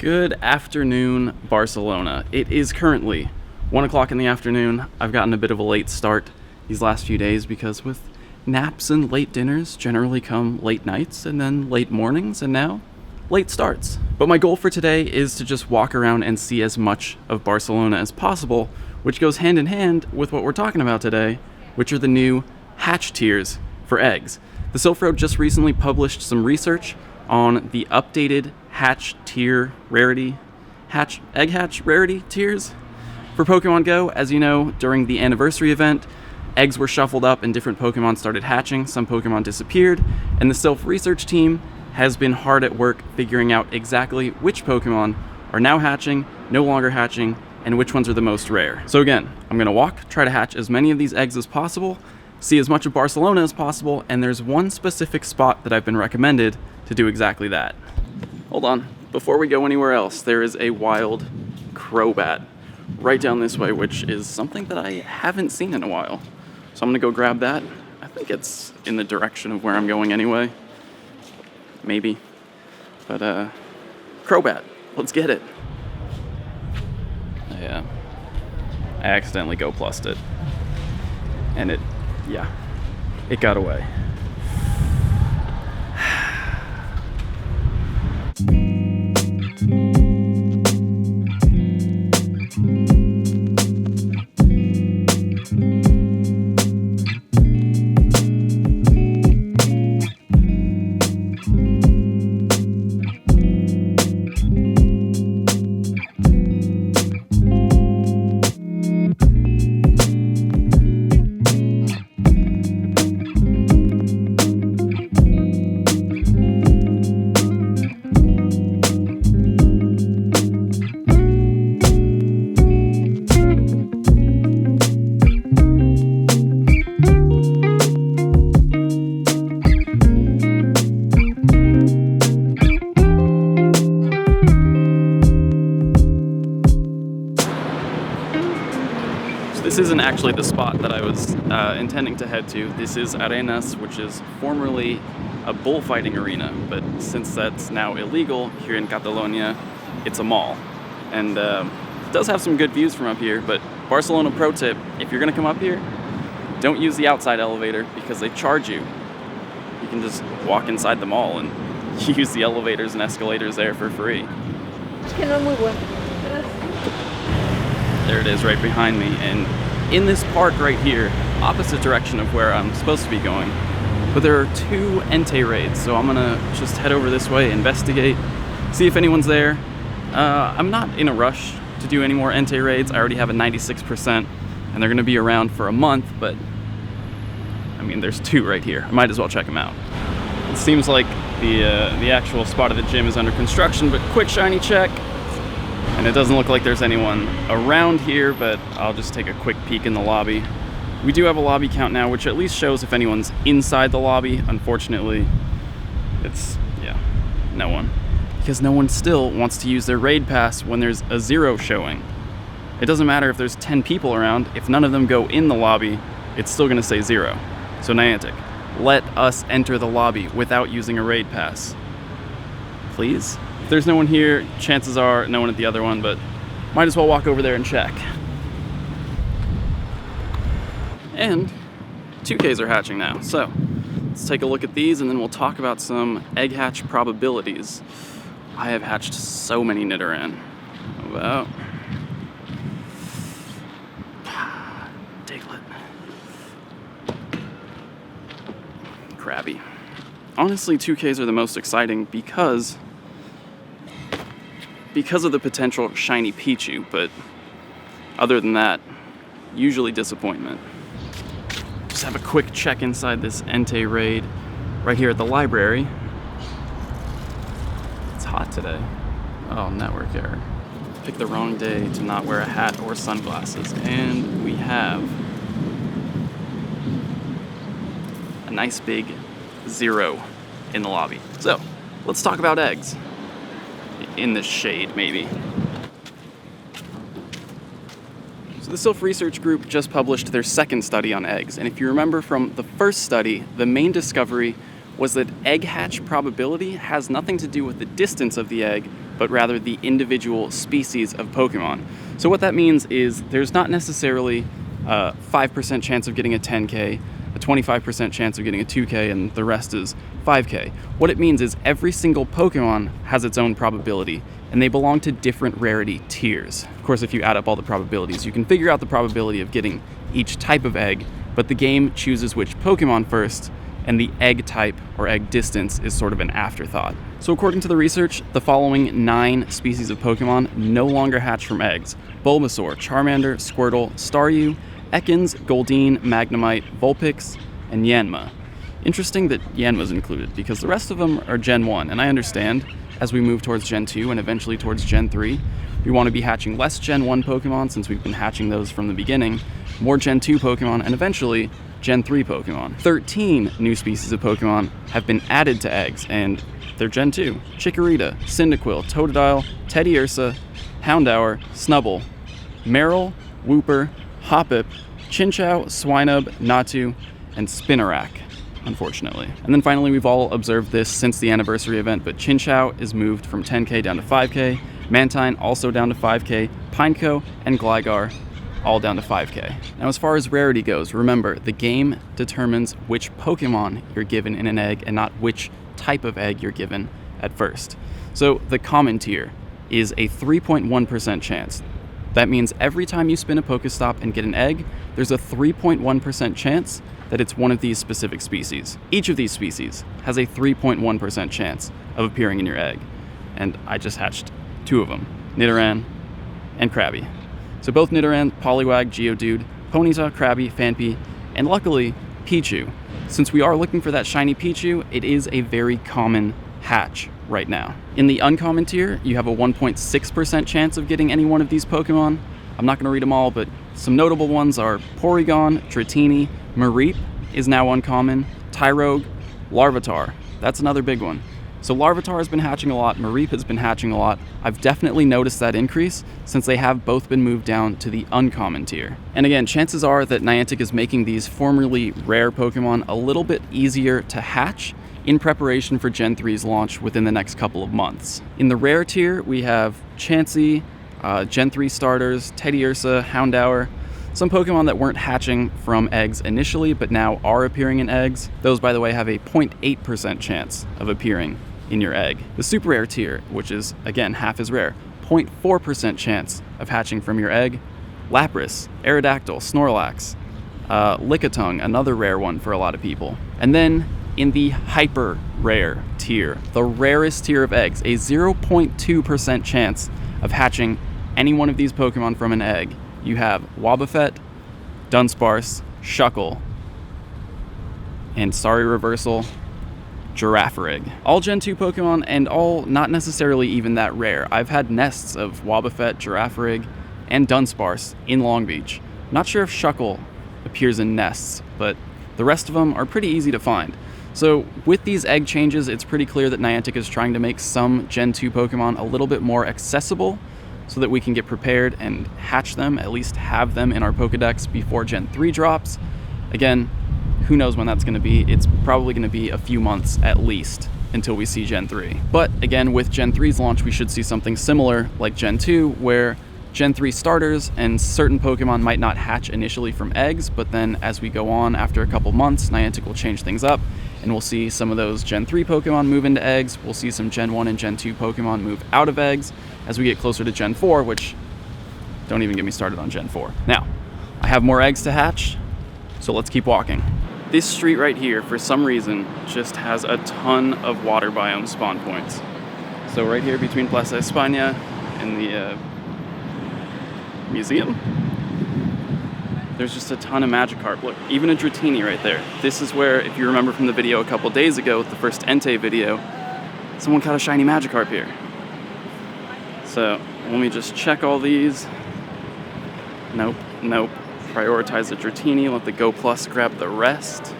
Good afternoon, Barcelona. It is currently 1 o'clock in the afternoon. I've gotten a bit of a late start these last few days because with naps and late dinners generally come late nights and then late mornings and now late starts. But my goal for today is to just walk around and see as much of Barcelona as possible, which goes hand in hand with what we're talking about today, which are the new hatch tiers for eggs. The Silph Research just recently published some research on the updated hatch tier rarity, egg hatch rarity tiers for Pokemon GO. As you know, during the anniversary event, eggs were shuffled up and different Pokemon started hatching. Some Pokemon disappeared, and the Silph Research team has been hard at work figuring out exactly which Pokemon are now hatching, no longer hatching, and which ones are the most rare. So again, I'm gonna walk, try to hatch as many of these eggs as possible, see as much of Barcelona as possible, and there's one specific spot that I've been recommended to do exactly that. Hold on, before we go anywhere else, there is a wild Crobat right down this way, which is something that I haven't seen in a while. So I'm gonna go grab that. I think it's in the direction of where I'm going anyway. Maybe. But Crobat, let's get it. Yeah. I accidentally Go Plussed it. And it got away. This isn't actually the spot that I was intending to head to. This is Rarest, which is formerly a bullfighting arena, but since that's now illegal here in Catalonia, it's a mall. And it does have some good views from up here, but Barcelona pro tip, if you're gonna come up here, don't use the outside elevator because they charge you. You can just walk inside the mall and use the elevators and escalators there for free. There it is right behind me, and in this park right here, opposite direction of where I'm supposed to be going, but there are 2 Entei raids, so I'm gonna just head over this way, investigate, see if anyone's there. I'm not in a rush to do any more Entei raids. I already have a 96%, and they're gonna be around for a month, but I mean, there's 2 right here. I might as well check them out. It seems like the actual spot of the gym is under construction, but quick shiny check. And it doesn't look like there's anyone around here, but I'll just take a quick peek in the lobby. We do have a lobby count now, which at least shows if anyone's inside the lobby. Unfortunately, it's, no one. Because no one still wants to use their raid pass when there's a 0 showing. It doesn't matter if there's 10 people around, if none of them go in the lobby, it's still gonna say 0. So Niantic, let us enter the lobby without using a raid pass. Please? If there's no one here, chances are no one at the other one, but might as well walk over there and check. And 2Ks are hatching now, so let's take a look at these and then we'll talk about some egg hatch probabilities. I have hatched so many Nidoran. About Diglett. Krabby. Honestly, 2Ks are the most exciting because of the potential shiny Pichu, but other than that, usually disappointment. Just have a quick check inside this Entei raid right here at the library. It's hot today. Oh, network error. Picked the wrong day to not wear a hat or sunglasses, and we have a nice big 0 in the lobby. So, let's talk about eggs. In the shade, maybe. So the Silph Research Group just published their 2nd study on eggs, and if you remember from the first study, the main discovery was that egg hatch probability has nothing to do with the distance of the egg, but rather the individual species of Pokemon. So what that means is there's not necessarily a 5% chance of getting a 10K, a 25% chance of getting a 2K, and the rest is 5K. What it means is every single Pokemon has its own probability, and they belong to different rarity tiers. Of course, if you add up all the probabilities, you can figure out the probability of getting each type of egg, but the game chooses which Pokemon first, and the egg type or egg distance is sort of an afterthought. So according to the research, the following 9 species of Pokemon no longer hatch from eggs: Bulbasaur, Charmander, Squirtle, Staryu, Ekans, Goldeen, Magnemite, Vulpix, and Yanma. Interesting that Yanma's included, because the rest of them are Gen 1, and I understand, as we move towards Gen 2 and eventually towards Gen 3, we want to be hatching less Gen 1 Pokemon since we've been hatching those from the beginning, more Gen 2 Pokemon, and eventually Gen 3 Pokemon. 13 new species of Pokemon have been added to eggs, and they're Gen 2. Chikorita, Cyndaquil, Totodile, Teddiursa, Houndour, Snubbull, Marill, Wooper, Hoppip, Chinchou, Swinub, Natu, and Spinarak, unfortunately. And then finally, we've all observed this since the anniversary event, but Chinchou is moved from 10K down to 5K, Mantine also down to 5K, Pineco and Gligar all down to 5K. Now, as far as rarity goes, remember, the game determines which Pokemon you're given in an egg and not which type of egg you're given at first. So the common tier is a 3.1% chance. That means every time you spin a Pokestop and get an egg, there's a 3.1% chance that it's one of these specific species. Each of these species has a 3.1% chance of appearing in your egg. And I just hatched 2 of them, Nidoran and Krabby. So both Nidoran, Poliwag, Geodude, Ponyta, Krabby, Phanpy, and luckily, Pichu. Since we are looking for that shiny Pichu, it is a very common hatch right now. In the uncommon tier, you have a 1.6% chance of getting any one of these Pokemon. I'm not going to read them all, but some notable ones are Porygon, Dratini, Mareep is now uncommon, Tyrogue, Larvitar. That's another big one. So Larvitar has been hatching a lot, Mareep has been hatching a lot. I've definitely noticed that increase since they have both been moved down to the uncommon tier. And again, chances are that Niantic is making these formerly rare Pokemon a little bit easier to hatch in preparation for Gen 3's launch within the next couple of months. In the rare tier, we have Chansey, Gen 3 starters, Teddiursa, Houndour, some Pokemon that weren't hatching from eggs initially, but now are appearing in eggs. Those, by the way, have a 0.8% chance of appearing in your egg. The super rare tier, which is, again, half as rare, 0.4% chance of hatching from your egg. Lapras, Aerodactyl, Snorlax, Lickitung, another rare one for a lot of people. And then in the hyper rare tier, the rarest tier of eggs, a 0.2% chance of hatching any one of these Pokemon from an egg. You have Wobbuffet, Dunsparce, Shuckle, and sorry reversal, Girafarig. All Gen 2 Pokemon and all not necessarily even that rare. I've had nests of Wobbuffet, Girafarig, and Dunsparce in Long Beach. Not sure if Shuckle appears in nests, but the rest of them are pretty easy to find. So with these egg changes, it's pretty clear that Niantic is trying to make some Gen 2 Pokemon a little bit more accessible so that we can get prepared and hatch them, at least have them in our Pokedex before Gen 3 drops. Again, who knows when that's going to be. It's probably going to be a few months at least until we see Gen 3. But again, with Gen 3's launch, we should see something similar like Gen 2, where Gen 3 starters and certain Pokemon might not hatch initially from eggs, but then as we go on after a couple months, Niantic will change things up, and we'll see some of those Gen 3 Pokemon move into eggs. We'll see some Gen 1 and Gen 2 Pokemon move out of eggs as we get closer to Gen 4, which don't even get me started on Gen 4. Now, I have more eggs to hatch, so let's keep walking. This street right here, for some reason, just has a ton of water biome spawn points. So right here between Plaza España and the museum, there's just a ton of Magikarp. Look, even a Dratini right there. This is where, if you remember from the video a couple days ago, the first Entei video, someone caught a shiny Magikarp here. So let me just check all these. Nope. Prioritize the Dratini, let the Go Plus grab the rest.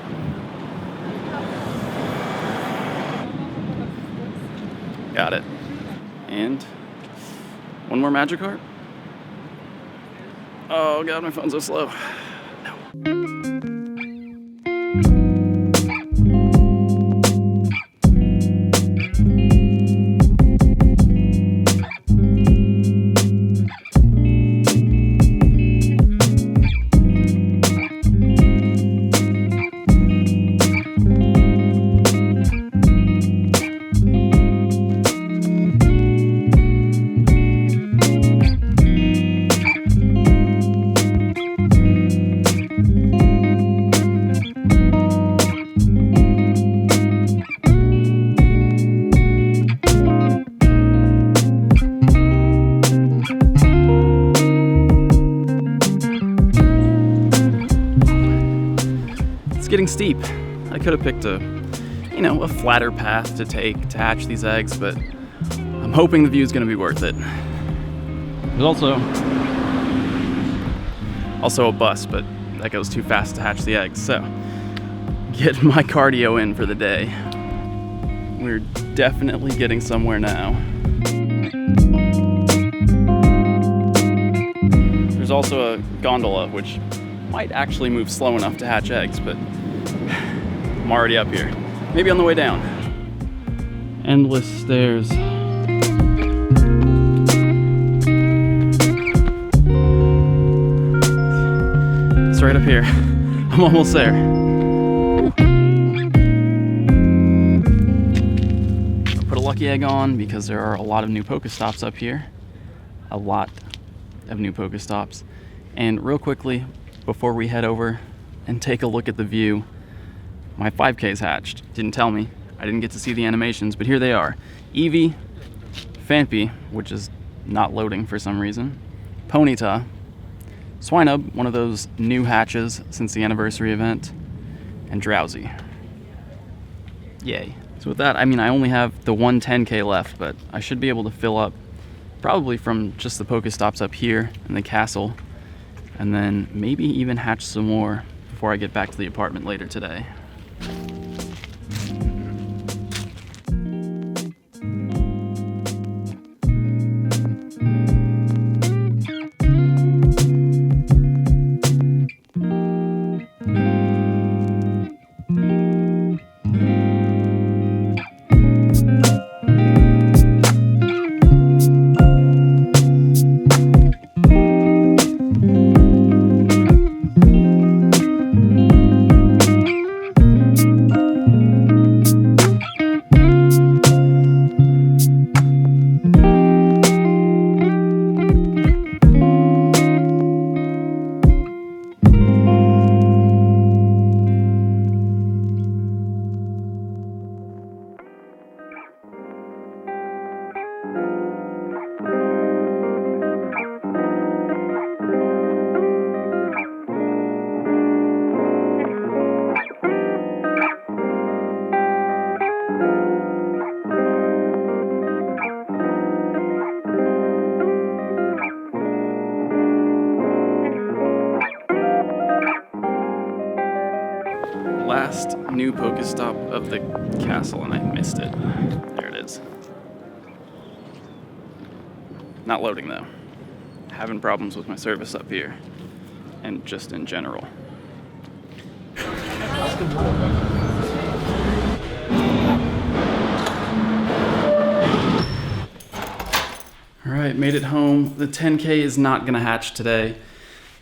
Got it. And one more Magikarp. Oh god, my phone's so slow. No. It's getting steep. I could have picked a flatter path to take to hatch these eggs, but I'm hoping the view is going to be worth it. There's also a bus, but that goes too fast to hatch the eggs, so get my cardio in for the day. We're definitely getting somewhere now. There's also a gondola, which might actually move slow enough to hatch eggs, but I'm already up here. Maybe on the way down. Endless stairs. It's right up here. I'm almost there. Put a lucky egg on because there are a lot of new Pokestops up here. A lot of new Pokestops. And real quickly, before we head over and take a look at the view, my 5K's hatched. Didn't tell me. I didn't get to see the animations, but here they are. Eevee, Phanpy, which is not loading for some reason, Ponyta, Swinub, one of those new hatches since the anniversary event, and Drowsy. Yay. So with that, I only have the one 10K left, but I should be able to fill up probably from just the Pokestops up here in the castle, and then maybe even hatch some more before I get back to the apartment later today. Last new Pokestop of the castle, and I missed it. There it is. Not loading though. Having problems with my service up here, and just in general. Alright, made it home. The 10K is not gonna hatch today.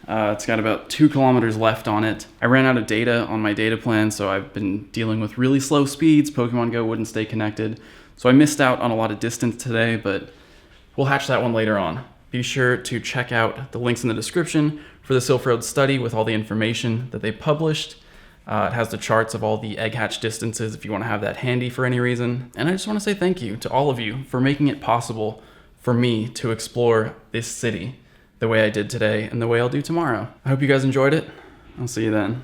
It's got about 2 kilometers left on it. I ran out of data on my data plan, so I've been dealing with really slow speeds. Pokemon GO wouldn't stay connected. So I missed out on a lot of distance today, but we'll hatch that one later on. Be sure to check out the links in the description for the Silph Road study with all the information that they published. It has the charts of all the egg hatch distances if you want to have that handy for any reason. And I just want to say thank you to all of you for making it possible for me to explore this city the way I did today and the way I'll do tomorrow. I hope you guys enjoyed it. I'll see you then.